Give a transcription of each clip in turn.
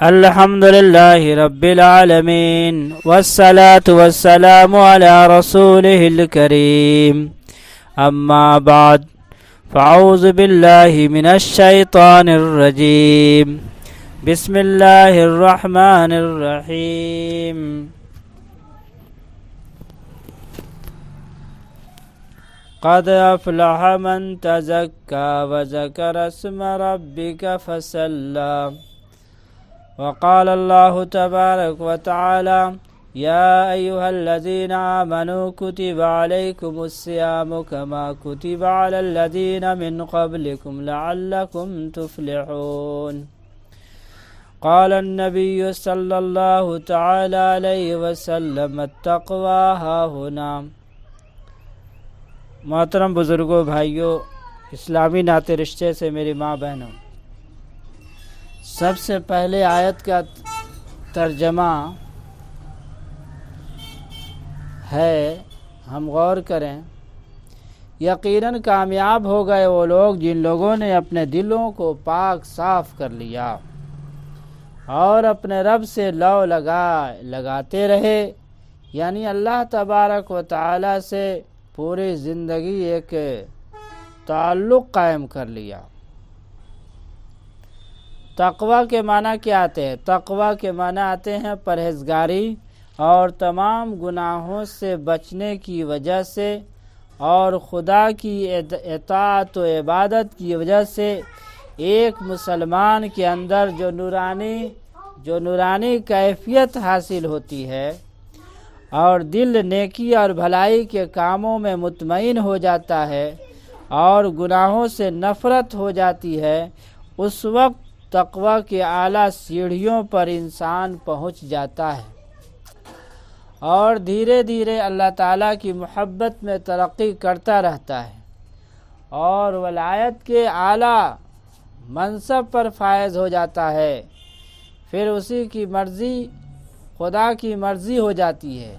الحمد لله رب العالمين والصلاة والسلام على رسوله الكريم أما بعد فأعوذ بالله من الشيطان الرجيم بسم الله الرحمن الرحيم قد أفلح من تزكى وذكر اسم ربك فصلى وقال الله تبارك وتعالى يا أيها الذين آمنوا كتب عليكم الصيام كما كتب على الذين من قبلكم لعلكم تفلحون قال النبي صلى الله تعالى عليه وسلم التقوى هاهنا۔ محترم بزرگوں، بھائیوں، اسلامی ناطے رشتے سے میری ماں بہنوں، سب سے پہلے آیت کا ترجمہ ہے، ہم غور کریں، یقیناً کامیاب ہو گئے وہ لوگ جن لوگوں نے اپنے دلوں کو پاک صاف کر لیا اور اپنے رب سے لو لگاتے رہے، یعنی اللہ تبارک و تعالی سے پوری زندگی ایک تعلق قائم کر لیا۔ تقوی کے معنی کیا آتے ہیں؟ تقوی کے معنی آتے ہیں پرہیزگاری اور تمام گناہوں سے بچنے کی وجہ سے اور خدا کی اطاعت و عبادت کی وجہ سے ایک مسلمان کے اندر جو نورانی کیفیت حاصل ہوتی ہے اور دل نیکی اور بھلائی کے کاموں میں مطمئن ہو جاتا ہے اور گناہوں سے نفرت ہو جاتی ہے، اس وقت تقوی کے اعلیٰ سیڑھیوں پر انسان پہنچ جاتا ہے اور دھیرے دھیرے اللہ تعالیٰ کی محبت میں ترقی کرتا رہتا ہے اور ولایت کے اعلیٰ منصب پر فائز ہو جاتا ہے، پھر اسی کی مرضی خدا کی مرضی ہو جاتی ہے،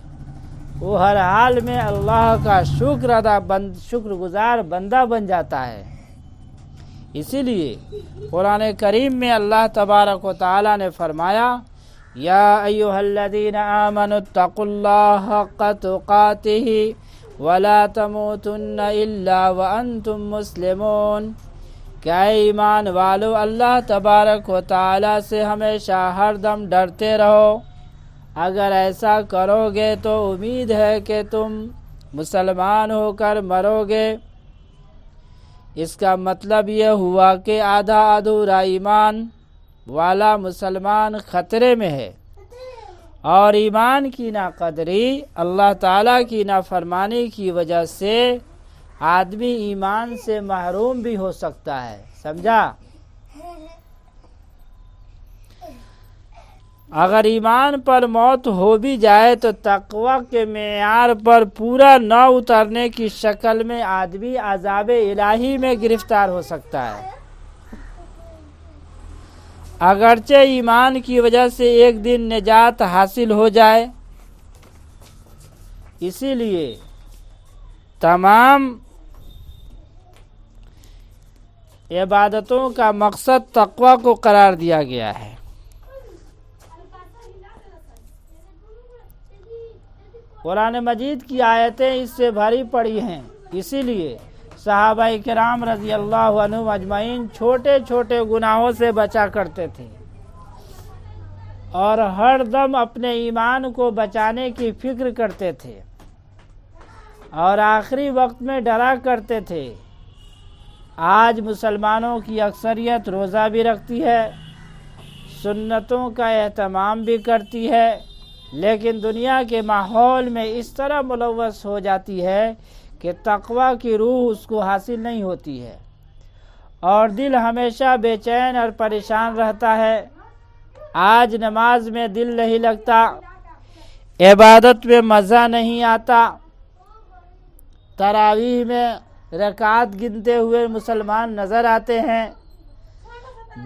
وہ ہر حال میں اللہ کا شکر گزار بندہ بن جاتا ہے۔ اسی لیے قرآن کریم میں اللہ تبارک و تعالی نے فرمایا یا ایھا الذین آمنوا اتقوا اللہ حق تقاتہ ولا تموتن الا وانتم مسلمون، کیا ایمان والو اللہ تبارک و تعالی سے ہمیشہ ہر دم ڈرتے رہو، اگر ایسا کرو گے تو امید ہے کہ تم مسلمان ہو کر مرو گے۔ اس کا مطلب یہ ہوا کہ آدھا ادھورا ایمان والا مسلمان خطرے میں ہے، اور ایمان کی ناقدری اللہ تعالیٰ کی نافرمانی کی وجہ سے آدمی ایمان سے محروم بھی ہو سکتا ہے، سمجھا؟ اگر ایمان پر موت ہو بھی جائے تو تقوی کے معیار پر پورا نہ اترنے کی شکل میں آدمی عذاب الہی میں گرفتار ہو سکتا ہے، اگرچہ ایمان کی وجہ سے ایک دن نجات حاصل ہو جائے۔ اسی لیے تمام عبادتوں کا مقصد تقوی کو قرار دیا گیا ہے۔ قرآن مجید کی آیتیں اس سے بھری پڑی ہیں، اسی لیے صحابہ کرام رضی اللہ عنہم اجمعین چھوٹے چھوٹے گناہوں سے بچا کرتے تھے اور ہر دم اپنے ایمان کو بچانے کی فکر کرتے تھے اور آخری وقت میں ڈرا کرتے تھے۔ آج مسلمانوں کی اکثریت روزہ بھی رکھتی ہے، سنتوں کا اہتمام بھی کرتی ہے، لیکن دنیا کے ماحول میں اس طرح ملوث ہو جاتی ہے کہ تقوی کی روح اس کو حاصل نہیں ہوتی ہے اور دل ہمیشہ بے چین اور پریشان رہتا ہے۔ آج نماز میں دل نہیں لگتا، عبادت میں مزہ نہیں آتا، تراویح میں رکعات گنتے ہوئے مسلمان نظر آتے ہیں،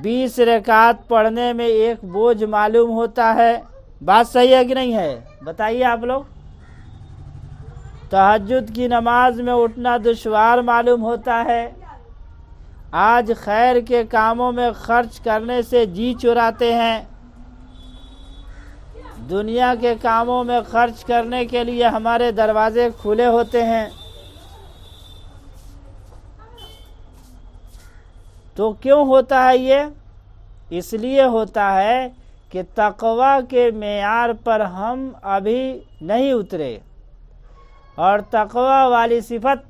20 رکعات پڑھنے میں ایک بوجھ معلوم ہوتا ہے۔ بات صحیح ہے کہ نہیں ہے؟ بتائیے آپ لوگ۔ تہجد کی نماز میں اٹھنا دشوار معلوم ہوتا ہے، آج خیر کے کاموں میں خرچ کرنے سے جی چراتے ہیں، دنیا کے کاموں میں خرچ کرنے کے لیے ہمارے دروازے کھلے ہوتے ہیں۔ تو کیوں ہوتا ہے یہ؟ اس لیے ہوتا ہے کہ تقوی کے معیار پر ہم ابھی نہیں اترے، اور تقوی والی صفت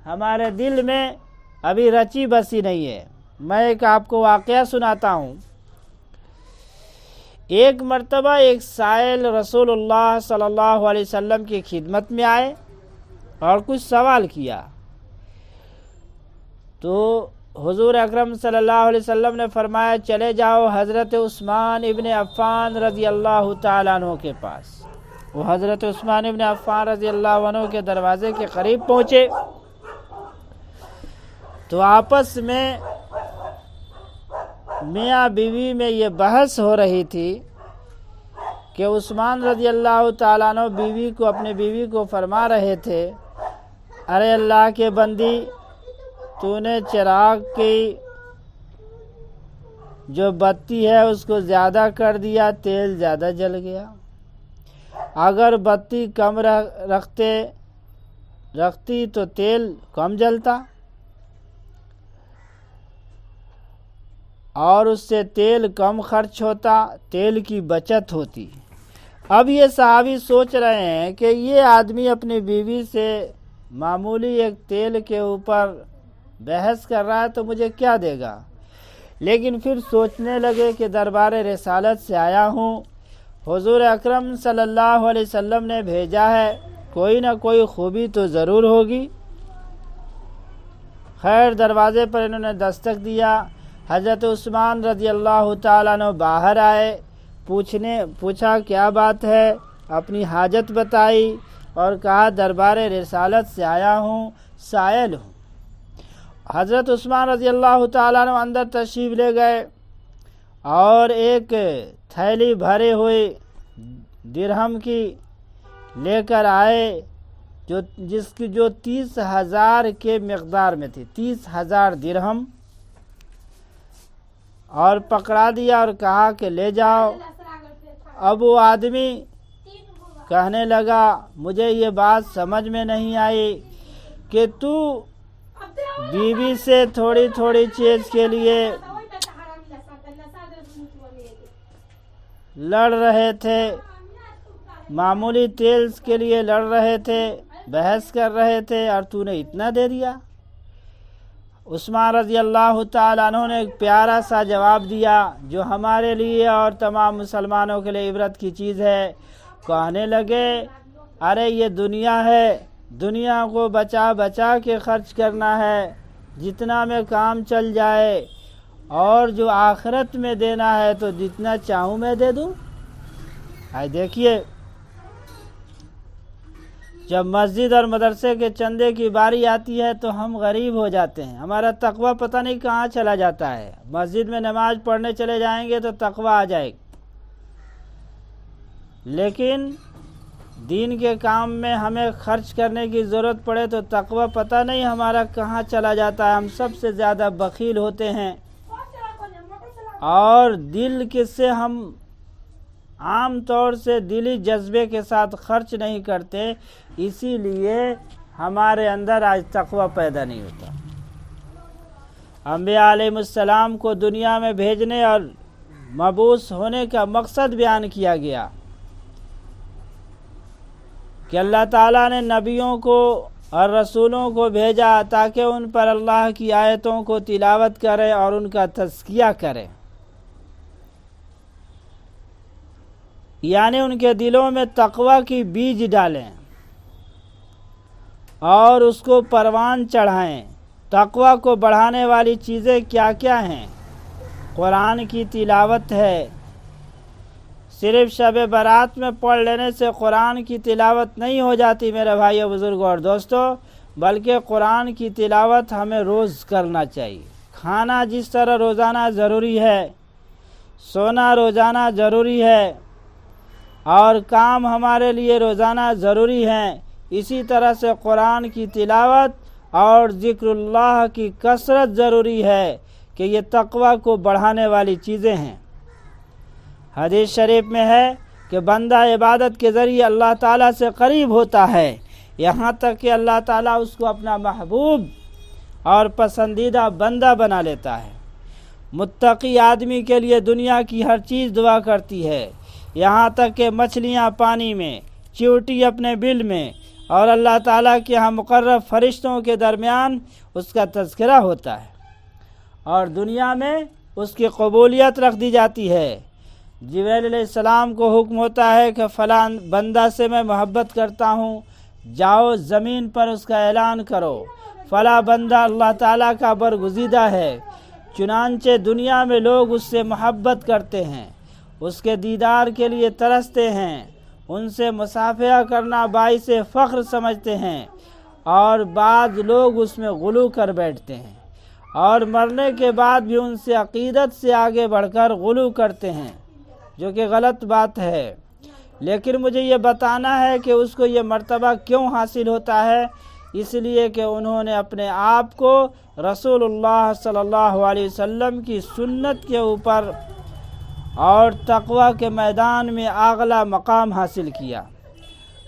ہمارے دل میں ابھی رچی بسی نہیں ہے۔ میں ایک آپ کو واقعہ سناتا ہوں۔ ایک مرتبہ ایک سائل رسول اللہ صلی اللہ علیہ وسلم کی خدمت میں آئے اور کچھ سوال کیا، تو حضور اکرم صلی اللہ علیہ وسلم نے فرمایا چلے جاؤ حضرت عثمان ابن عفان رضی اللہ تعالیٰ عنہ کے پاس۔ وہ حضرت عثمان ابن عفان رضی اللہ عنہ کے دروازے کے قریب پہنچے تو آپس میں میاں بیوی میں یہ بحث ہو رہی تھی کہ عثمان رضی اللہ تعالیٰ عنہ اپنے بیوی کو فرما رہے تھے، ارے اللہ کے بندی، تو نے چراغ کی جو بتی ہے اس کو زیادہ کر دیا، تیل زیادہ جل گیا۔ اگر بتی کم رکھتی تو تیل کم جلتا اور اس سے تیل کم خرچ ہوتا، تیل کی بچت ہوتی۔ اب یہ صحابی سوچ رہے ہیں کہ یہ آدمی اپنی بیوی سے معمولی ایک تیل کے اوپر بحث کر رہا ہے تو مجھے کیا دے گا، لیکن پھر سوچنے لگے کہ دربار رسالت سے آیا ہوں، حضور اکرم صلی اللہ علیہ وسلم نے بھیجا ہے، کوئی نہ کوئی خوبی تو ضرور ہوگی۔ خیر دروازے پر انہوں نے دستک دیا، حضرت عثمان رضی اللہ تعالیٰ عنہ باہر آئے، پوچھا کیا بات ہے، اپنی حاجت بتائی اور کہا دربار رسالت سے آیا ہوں، سائل ہوں۔ حضرت عثمان رضی اللہ تعالیٰ عنہ اندر تشریف لے گئے اور ایک تھیلی بھرے ہوئے درہم کی لے کر آئے، جس کی جو 30,000 کے مقدار میں تھی، 30,000 درہم، اور پکڑا دیا اور کہا کہ لے جاؤ۔ اب وہ آدمی کہنے لگا مجھے یہ بات سمجھ میں نہیں آئی کہ تو بیوی سے تھوڑی تھوڑی چیز کے لیے لڑ رہے تھے، معمولی تیل کے لیے لڑ رہے تھے، بحث کر رہے تھے، اور تو نے اتنا دے دیا۔ عثمان رضی اللہ تعالیٰ عنہ نے ایک پیارا سا جواب دیا جو ہمارے لیے اور تمام مسلمانوں کے لیے عبرت کی چیز ہے۔ کہنے لگے ارے یہ دنیا ہے، دنیا کو بچا بچا کے خرچ کرنا ہے، جتنا میں کام چل جائے، اور جو آخرت میں دینا ہے تو جتنا چاہوں میں دے دوں۔ دیکھیے جب مسجد اور مدرسے کے چندے کی باری آتی ہے تو ہم غریب ہو جاتے ہیں، ہمارا تقوی پتہ نہیں کہاں چلا جاتا ہے۔ مسجد میں نماز پڑھنے چلے جائیں گے تو تقوی آ جائے گا، لیکن دین کے کام میں ہمیں خرچ کرنے کی ضرورت پڑے تو تقوی پتہ نہیں ہمارا کہاں چلا جاتا ہے۔ ہم سب سے زیادہ بخیل ہوتے ہیں، اور دل سے ہم عام طور سے دلی جذبے کے ساتھ خرچ نہیں کرتے، اسی لیے ہمارے اندر آج تقوی پیدا نہیں ہوتا۔ انبیاء علیہ السلام کو دنیا میں بھیجنے اور مبعوث ہونے کا مقصد بیان کیا گیا کہ اللہ تعالیٰ نے نبیوں کو اور رسولوں کو بھیجا تاکہ ان پر اللہ کی آیتوں کو تلاوت کرے اور ان کا تزکیہ کرے، یعنی ان کے دلوں میں تقوی کی بیج ڈالیں اور اس کو پروان چڑھائیں۔ تقوی کو بڑھانے والی چیزیں کیا کیا ہیں؟ قرآن کی تلاوت ہے۔ صرف شب برات میں پڑھ لینے سے قرآن کی تلاوت نہیں ہو جاتی میرے بھائیو، بزرگوں اور دوستو، بلکہ قرآن کی تلاوت ہمیں روز کرنا چاہیے۔ کھانا جس طرح روزانہ ضروری ہے، سونا روزانہ ضروری ہے، اور کام ہمارے لیے روزانہ ضروری ہیں، اسی طرح سے قرآن کی تلاوت اور ذکر اللہ کی کثرت ضروری ہے کہ یہ تقوی کو بڑھانے والی چیزیں ہیں۔ حدیث شریف میں ہے کہ بندہ عبادت کے ذریعے اللہ تعالیٰ سے قریب ہوتا ہے، یہاں تک کہ اللہ تعالیٰ اس کو اپنا محبوب اور پسندیدہ بندہ بنا لیتا ہے۔ متقی آدمی کے لیے دنیا کی ہر چیز دعا کرتی ہے، یہاں تک کہ مچھلیاں پانی میں، چیونٹی اپنے بل میں، اور اللہ تعالیٰ کے ہاں مقرب فرشتوں کے درمیان اس کا تذکرہ ہوتا ہے، اور دنیا میں اس کی قبولیت رکھ دی جاتی ہے۔ جبرائیل علیہ السلام کو حکم ہوتا ہے کہ فلاں بندہ سے میں محبت کرتا ہوں، جاؤ زمین پر اس کا اعلان کرو، فلاں بندہ اللہ تعالیٰ کا برگزیدہ ہے۔ چنانچہ دنیا میں لوگ اس سے محبت کرتے ہیں، اس کے دیدار کے لیے ترستے ہیں، ان سے مصافحہ کرنا باعث فخر سمجھتے ہیں، اور بعض لوگ اس میں غلو کر بیٹھتے ہیں، اور مرنے کے بعد بھی ان سے عقیدت سے آگے بڑھ کر غلو کرتے ہیں، جو کہ غلط بات ہے۔ لیکن مجھے یہ بتانا ہے کہ اس کو یہ مرتبہ کیوں حاصل ہوتا ہے، اس لیے کہ انہوں نے اپنے آپ کو رسول اللہ صلی اللہ علیہ وسلم کی سنت کے اوپر اور تقوی کے میدان میں اعلیٰ مقام حاصل کیا۔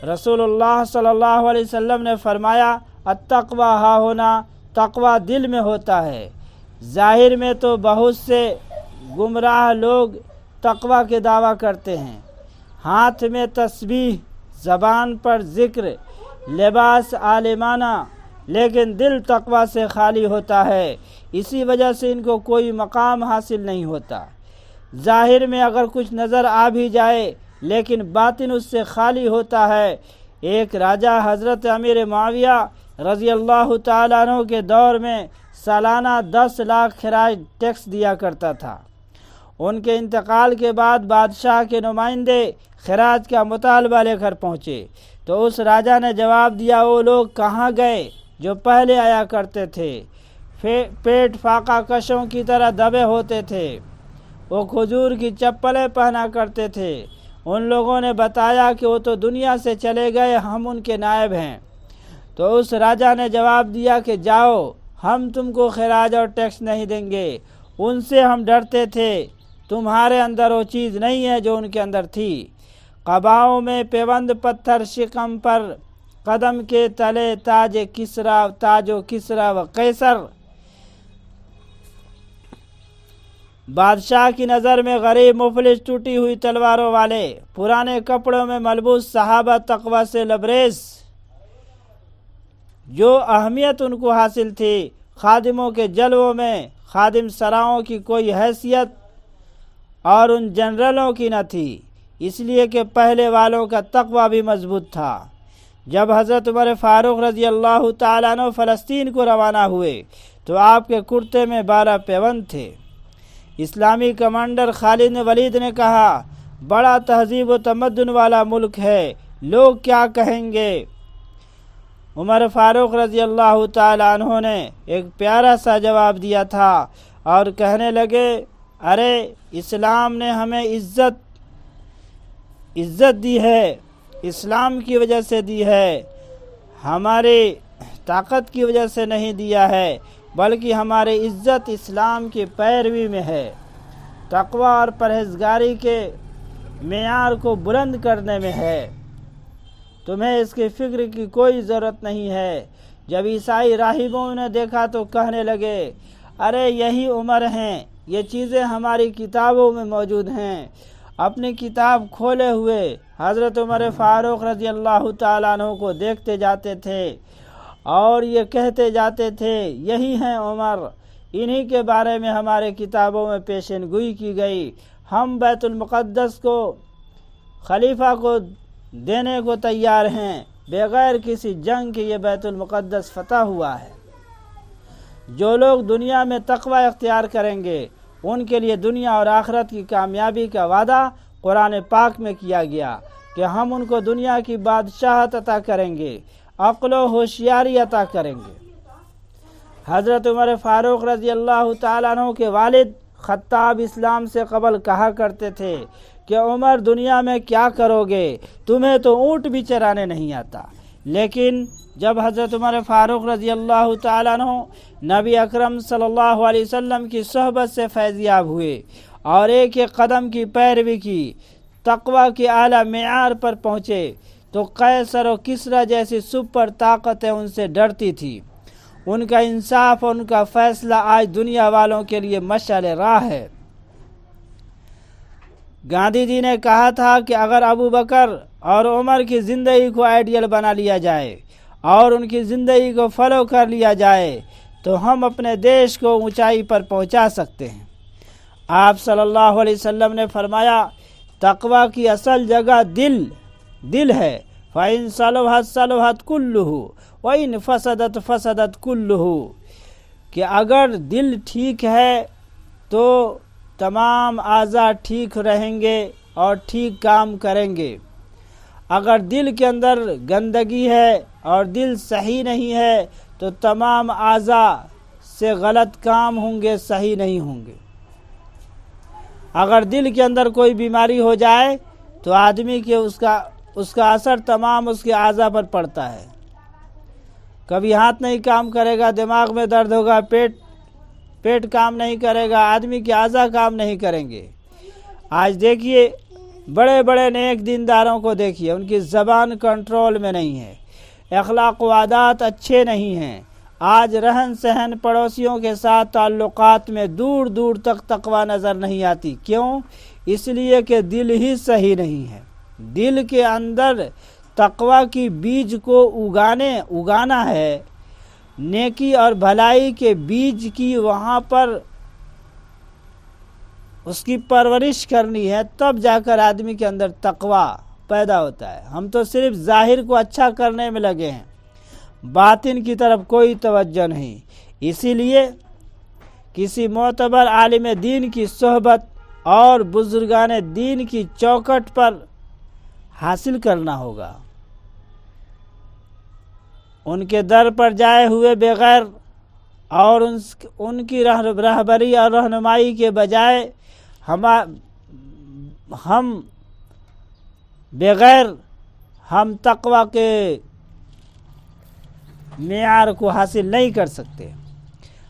رسول اللہ صلی اللہ علیہ وسلم نے فرمایا، التقوی ہاہنا، تقوی دل میں ہوتا ہے۔ ظاہر میں تو بہت سے گمراہ لوگ تقوی کے دعویٰ کرتے ہیں، ہاتھ میں تسبیح، زبان پر ذکر، لباس عالمانہ، لیکن دل تقوی سے خالی ہوتا ہے، اسی وجہ سے ان کو کوئی مقام حاصل نہیں ہوتا۔ ظاہر میں اگر کچھ نظر آ بھی جائے لیکن باطن اس سے خالی ہوتا ہے۔ ایک راجہ حضرت امیر معاویہ رضی اللہ تعالیٰ عنہ کے دور میں سالانہ 10 لاکھ خراج ٹیکس دیا کرتا تھا۔ ان کے انتقال کے بعد بادشاہ کے نمائندے خراج کا مطالبہ لے کر پہنچے تو اس راجہ نے جواب دیا، وہ لوگ کہاں گئے جو پہلے آیا کرتے تھے؟ پیٹ فاقہ کشوں کی طرح دبے ہوتے تھے، وہ کھجور کی چپلیں پہنا کرتے تھے۔ ان لوگوں نے بتایا کہ وہ تو دنیا سے چلے گئے، ہم ان کے نائب ہیں۔ تو اس راجہ نے جواب دیا کہ جاؤ، ہم تم کو خراج اور ٹیکس نہیں دیں گے، ان سے ہم ڈرتے تھے، تمہارے اندر وہ چیز نہیں ہے جو ان کے اندر تھی۔ قباؤں میں پیوند پتھر، شکم پر قدم کے تلے تاج و کسرا و قیصر۔ بادشاہ کی نظر میں غریب، مفلس، ٹوٹی ہوئی تلواروں والے، پرانے کپڑوں میں ملبوس صحابہ تقوی سے لبریز، جو اہمیت ان کو حاصل تھی، خادموں کے جلووں میں خادم سراؤں کی کوئی حیثیت اور ان جنرلوں کی نہ تھی، اس لیے کہ پہلے والوں کا تقوی بھی مضبوط تھا۔ جب حضرت عمر فاروق رضی اللہ تعالیٰ عنہ فلسطین کو روانہ ہوئے تو آپ کے کرتے میں 12 پیوند تھے۔ اسلامی کمانڈر خالد ولید نے کہا، بڑا تہذیب و تمدن والا ملک ہے، لوگ کیا کہیں گے؟ عمر فاروق رضی اللہ تعالیٰ عنہ نے ایک پیارا سا جواب دیا تھا اور کہنے لگے، ارے اسلام نے ہمیں عزت دی ہے، اسلام کی وجہ سے دی ہے، ہماری طاقت کی وجہ سے نہیں دیا ہے، بلکہ ہماری عزت اسلام کی پیروی میں ہے، تقوی اور پرہیزگاری کے معیار کو بلند کرنے میں ہے، تمہیں اس کی فکر کی کوئی ضرورت نہیں ہے۔ جب عیسائی راہبوں نے دیکھا تو کہنے لگے، ارے یہی عمر ہیں، یہ چیزیں ہماری کتابوں میں موجود ہیں۔ اپنی کتاب کھولے ہوئے حضرت عمر فاروق رضی اللہ تعالیٰ عنہ کو دیکھتے جاتے تھے اور یہ کہتے جاتے تھے، یہی ہیں عمر، انہی کے بارے میں ہمارے کتابوں میں پیشن گوئی کی گئی، ہم بیت المقدس کو خلیفہ کو دینے کو تیار ہیں، بغیر کسی جنگ کے یہ بیت المقدس فتح ہوا ہے۔ جو لوگ دنیا میں تقوی اختیار کریں گے ان کے لیے دنیا اور آخرت کی کامیابی کا وعدہ قرآن پاک میں کیا گیا کہ ہم ان کو دنیا کی بادشاہت عطا کریں گے، عقل و ہوشیاری عطا کریں گے۔ حضرت عمر فاروق رضی اللہ تعالیٰ عنہ کے والد خطاب اسلام سے قبل کہا کرتے تھے کہ عمر دنیا میں کیا کرو گے، تمہیں تو اونٹ بھی چرانے نہیں آتا، لیکن جب حضرت عمر فاروق رضی اللہ تعالیٰ عنہ نبی اکرم صلی اللہ علیہ وسلم کی صحبت سے فیض یاب ہوئے اور ایک ایک قدم کی پیروی کی، تقوی کے اعلیٰ معیار پر پہنچے، تو قیصر و کسریٰ جیسی سپر طاقتیں ان سے ڈرتی تھی۔ ان کا انصاف اور ان کا فیصلہ آج دنیا والوں کے لیے مشعل راہ ہے۔ گاندھی جی نے کہا تھا کہ اگر ابو بکر اور عمر کی زندگی کو آئیڈیل بنا لیا جائے اور ان کی زندگی کو فالو کر لیا جائے تو ہم اپنے دیش کو اونچائی پر پہنچا سکتے ہیں۔ آپ صلی اللہ علیہ وسلم نے فرمایا، تقوی کی اصل جگہ دل ہے۔ فَإِن صَلُحَتْ صَلُحَتْ كُلُّهُ وَإِن فَسَدَتْ فَسَدَتْ كُلُّهُ، کہ اگر دل ٹھیک ہے تو تمام اعضاء ٹھیک رہیں گے اور ٹھیک کام کریں گے۔ اگر دل کے اندر گندگی ہے اور دل صحیح نہیں ہے تو تمام اعضاء سے غلط کام ہوں گے، صحیح نہیں ہوں گے۔ اگر دل کے اندر کوئی بیماری ہو جائے تو آدمی کے اس کا اثر تمام اس کے اعضاء پر پڑتا ہے۔ کبھی ہاتھ نہیں کام کرے گا، دماغ میں درد ہوگا، پیٹ کام نہیں کرے گا، آدمی کے اعضاء کام نہیں کریں گے۔ آج دیکھیے بڑے بڑے نیک دینداروں کو دیکھیے، ان کی زبان کنٹرول میں نہیں ہے، اخلاق و عادات اچھے نہیں ہیں۔ آج رہن سہن، پڑوسیوں کے ساتھ تعلقات میں دور دور تک تقوی نظر نہیں آتی۔ کیوں؟ اس لیے کہ دل ہی صحیح نہیں ہے۔ دل کے اندر تقوی کی بیج کو اگانا ہے، نیکی اور بھلائی کے بیج کی وہاں پر اس کی پرورش کرنی ہے، تب جا کر آدمی کے اندر تقوی پیدا ہوتا ہے۔ ہم تو صرف ظاہر کو اچھا کرنے میں لگے ہیں، باطن کی طرف کوئی توجہ نہیں۔ اسی لیے کسی معتبر عالم دین کی صحبت اور بزرگان دین کی چوکھٹ پر حاصل کرنا ہوگا۔ ان کے در پر جائے ہوئے بغیر اور ان کی رہبری اور رہنمائی کے بجائے ہم تقوی کے معیار کو حاصل نہیں کر سکتے۔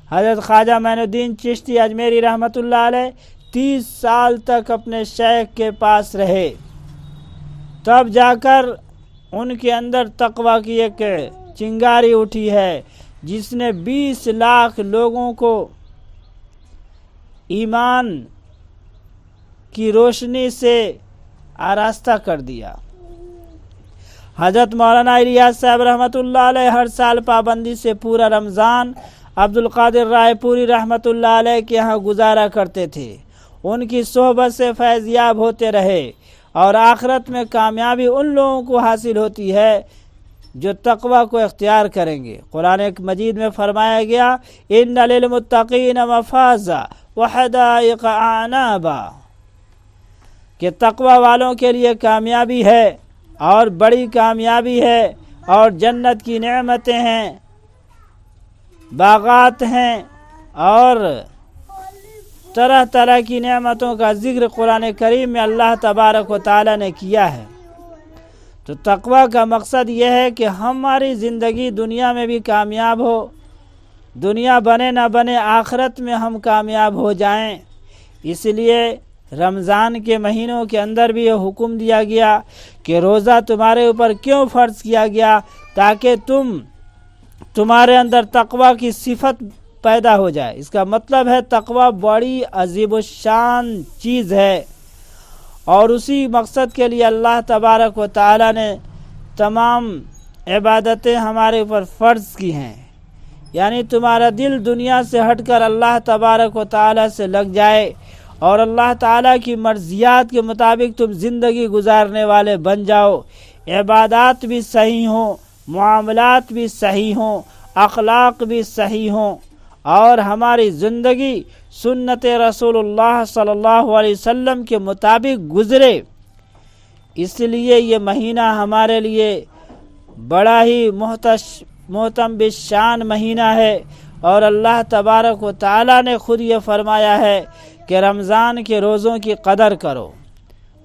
حضرت خواجہ معین الدین چشتی اجمیری رحمۃ اللہ علیہ 30 سال تک اپنے شیخ کے پاس رہے، تب جا کر ان کے اندر تقوی کی ایک چنگاری اٹھی ہے جس نے 20 لاکھ لوگوں کو ایمان کی روشنی سے آراستہ کر دیا۔ حضرت مولانا الیاس صاحب رحمۃ اللہ علیہ ہر سال پابندی سے پورا رمضان عبد القادر رائے پوری رحمۃ اللہ علیہ کے یہاں گزارا کرتے تھے۔ ان کی صحبت سے فیض یاب ہوتے رہے، اور آخرت میں کامیابی ان لوگوں کو حاصل ہوتی ہے جو تقوی کو اختیار کریں گے۔ قرآن مجید میں فرمایا گیا، ان للمتقین مفازا وحدائق اعنابا، کہ تقوی والوں کے لیے کامیابی ہے اور بڑی کامیابی ہے، اور جنت کی نعمتیں ہیں، باغات ہیں، اور طرح طرح کی نعمتوں کا ذکر قرآن کریم میں اللہ تبارک و تعالی نے کیا ہے۔ تو تقوی کا مقصد یہ ہے کہ ہماری زندگی دنیا میں بھی کامیاب ہو، دنیا بنے نہ بنے آخرت میں ہم کامیاب ہو جائیں۔ اس لیے رمضان کے مہینوں کے اندر بھی یہ حکم دیا گیا کہ روزہ تمہارے اوپر کیوں فرض کیا گیا؟ تاکہ تمہارے اندر تقوی کی صفت پیدا ہو جائے۔ اس کا مطلب ہے تقوی بڑی عظیم الشان چیز ہے، اور اسی مقصد کے لیے اللہ تبارک و تعالی نے تمام عبادتیں ہمارے اوپر فرض کی ہیں۔ یعنی تمہارا دل دنیا سے ہٹ کر اللہ تبارک و تعالی سے لگ جائے، اور اللہ تعالیٰ کی مرضیات کے مطابق تم زندگی گزارنے والے بن جاؤ، عبادات بھی صحیح ہوں، معاملات بھی صحیح ہوں، اخلاق بھی صحیح ہوں، اور ہماری زندگی سنت رسول اللہ صلی اللہ علیہ وسلم کے مطابق گزرے۔ اس لیے یہ مہینہ ہمارے لیے بڑا ہی محترم بالشان مہینہ ہے، اور اللہ تبارک و تعالیٰ نے خود یہ فرمایا ہے کہ رمضان کے روزوں کی قدر کرو،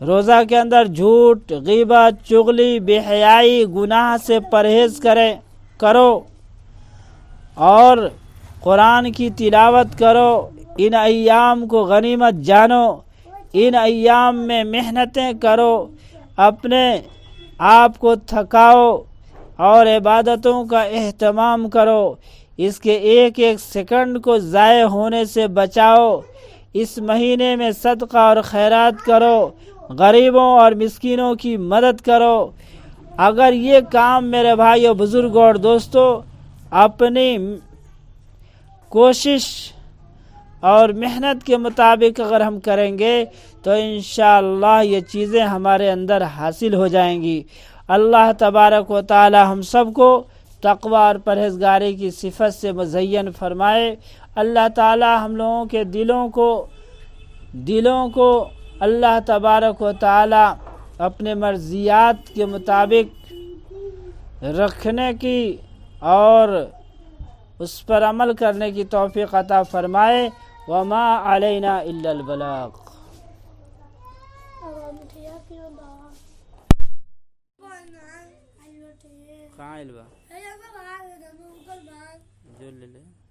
روزہ کے اندر جھوٹ، غیبت، چغلی، بے حیائی، گناہ سے پرہیز کرو اور قرآن کی تلاوت کرو۔ ان ایام کو غنیمت جانو، ان ایام میں محنتیں کرو، اپنے آپ کو تھکاؤ اور عبادتوں کا اہتمام کرو۔ اس کے ایک ایک سیکنڈ کو ضائع ہونے سے بچاؤ۔ اس مہینے میں صدقہ اور خیرات کرو، غریبوں اور مسکینوں کی مدد کرو۔ اگر یہ کام میرے بھائیو، بزرگوں اور دوستو اپنی کوشش اور محنت کے مطابق اگر ہم کریں گے تو انشاءاللہ یہ چیزیں ہمارے اندر حاصل ہو جائیں گی۔ اللہ تبارک و تعالی ہم سب کو تقوی اور پرہیزگاری کی صفت سے مزین فرمائے۔ اللہ تعالی ہم لوگوں کے دلوں کو اللہ تبارک و تعالی اپنے مرضیات کے مطابق رکھنے کی اور اس پر عمل کرنے کی توفیق عطا فرمائے۔ وما علینا الا البلاغ۔ کہاں علبہ جو لے لے